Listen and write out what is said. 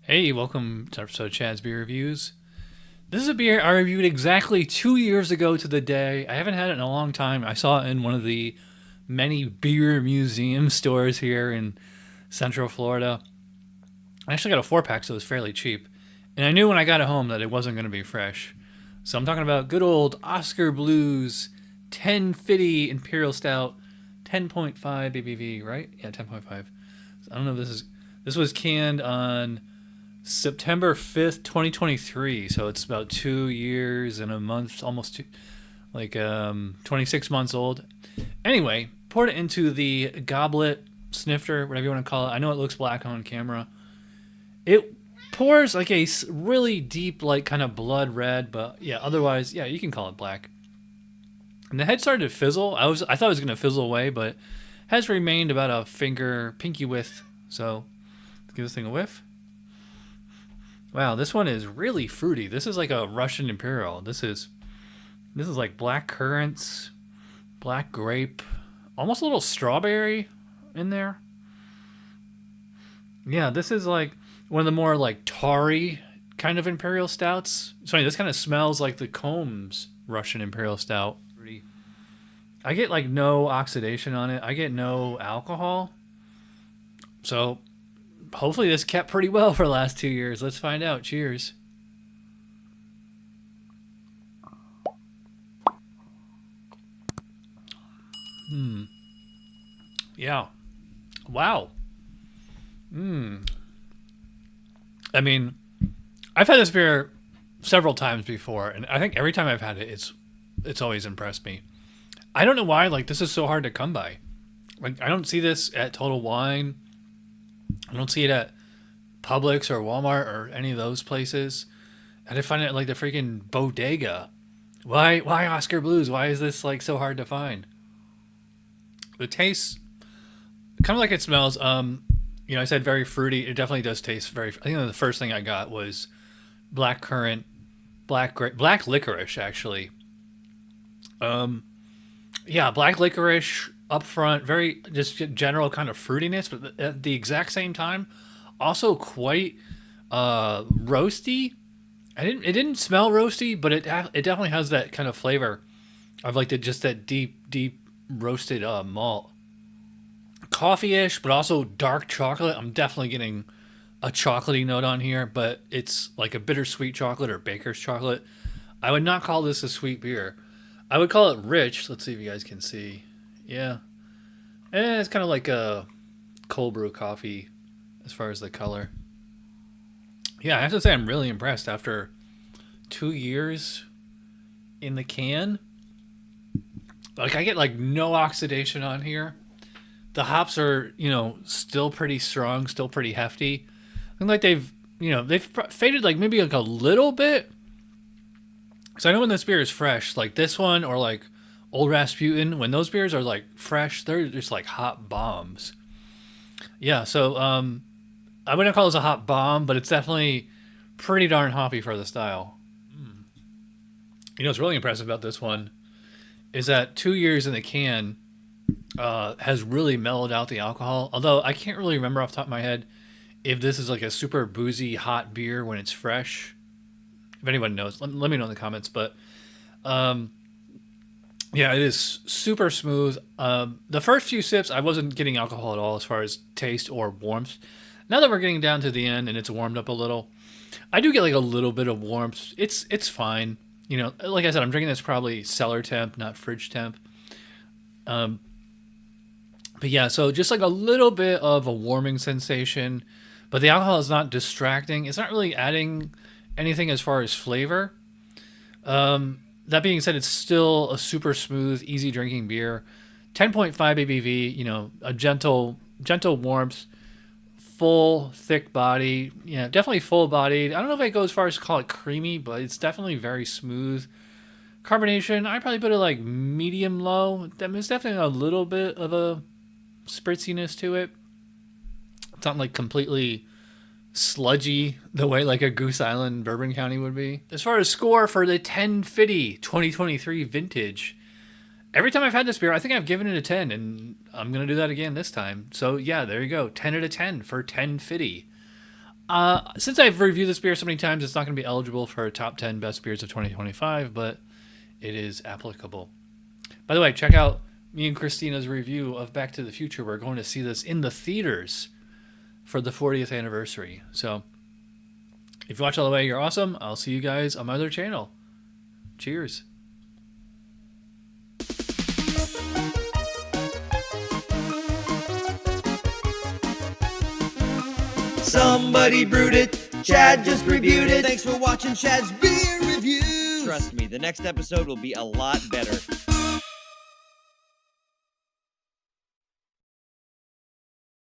Hey, welcome to episode of Chad's Beer Reviews. This is a beer I reviewed exactly 2 years ago to the day. I haven't had it in a long time. I saw it in one of the many beer museum stores here in Central Florida. I actually got a 4-pack, so it was fairly cheap. And I knew when I got it home that it wasn't going to be fresh. So I'm talking about good old Oskar Blues 𝓑𝓻𝓃 Imperial Stout, 10.5 ABV, right? Yeah, 10.5. I don't know if this was canned on September 5th, 2023. So it's about 2 years and a month, almost 26 months old. Anyway, poured it into the goblet, snifter, whatever you want to call it. I know it looks black on camera. It pours like a really deep, like kind of blood red, but yeah, otherwise, yeah, you can call it black. And the head started to fizzle. I thought it was going to fizzle away, but has remained about a finger, pinky width. So let's give this thing a whiff. Wow, this one is really fruity. This is like a Russian Imperial. This is like black currants, black grape, almost a little strawberry in there. Yeah, this is like one of the more like tarry kind of Imperial Stouts. It's funny, this kind of smells like the Combs Russian Imperial Stout. I get like no oxidation on it. I get no alcohol. So hopefully this kept pretty well for the last 2 years. Let's find out. Cheers. Yeah. Wow. I mean, I've had this beer several times before, and I think every time I've had it, it's always impressed me. I don't know why, like, this is so hard to come by. Like, I don't see this at Total Wine. I don't see it at Publix or Walmart or any of those places. I find it at, like, the freaking bodega. Why Oskar Blues? Why is this, like, so hard to find? The taste, kind of like it smells. I said very fruity. It definitely does taste very. I think the first thing I got was black currant, black licorice, actually. Yeah, black licorice up front, very just general kind of fruitiness, but at the exact same time, also quite roasty. It didn't smell roasty, but it definitely has that kind of flavor of like that deep roasted malt. Coffee-ish, but also dark chocolate. I'm definitely getting a chocolatey note on here, but it's like a bittersweet chocolate or baker's chocolate. I would not call this a sweet beer. I would call it rich. Let's see if you guys can see. Yeah. It's kind of like a cold brew coffee as far as the color. Yeah, I have to say I'm really impressed after 2 years in the can. Like, I get like no oxidation on here. The hops are, still pretty strong, still pretty hefty. I think like they've faded like maybe like a little bit. So I know when this beer is fresh, like this one or like Old Rasputin, when those beers are like fresh, they're just like hot bombs. Yeah, so I wouldn't call this a hot bomb, but it's definitely pretty darn hoppy for the style. What's really impressive about this one is that 2 years in the can has really mellowed out the alcohol. Although I can't really remember off the top of my head if this is like a super boozy hot beer when it's fresh. If anyone knows, let me know in the comments. But yeah, it is super smooth. The first few sips, I wasn't getting alcohol at all as far as taste or warmth. Now that we're getting down to the end and it's warmed up a little, I do get like a little bit of warmth. It's fine. Like I said, I'm drinking this probably cellar temp, not fridge temp. But yeah, so just like a little bit of a warming sensation, but the alcohol is not distracting. It's not really adding anything as far as flavor. That being said, it's still a super smooth, easy drinking beer. 10.5 ABV, a gentle warmth, full, thick body. Yeah, definitely full bodied. I don't know if I go as far as to call it creamy, but it's definitely very smooth. Carbonation, I probably put it like medium low. There's definitely a little bit of a spritziness to it. It's not like completely sludgy the way like a Goose Island Bourbon County would be. As far as score for the 𝓑𝓻𝓃 2023 vintage, every time I've had this beer, I think I've given it a 10, and I'm going to do that again this time. So yeah, there you go. 10 out of 10 for 𝓑𝓻𝓃. Since I've reviewed this beer so many times, it's not going to be eligible for a top 10 best beers of 2025, but it is applicable. By the way, check out me and Christina's review of Back to the Future. We're going to see this in the theaters for the 40th anniversary. So if you watch all the way, you're awesome. I'll see you guys on my other channel. Cheers. Somebody brewed it. Chad just reviewed it. Thanks for watching Chad's beer review. Trust me, the next episode will be a lot better.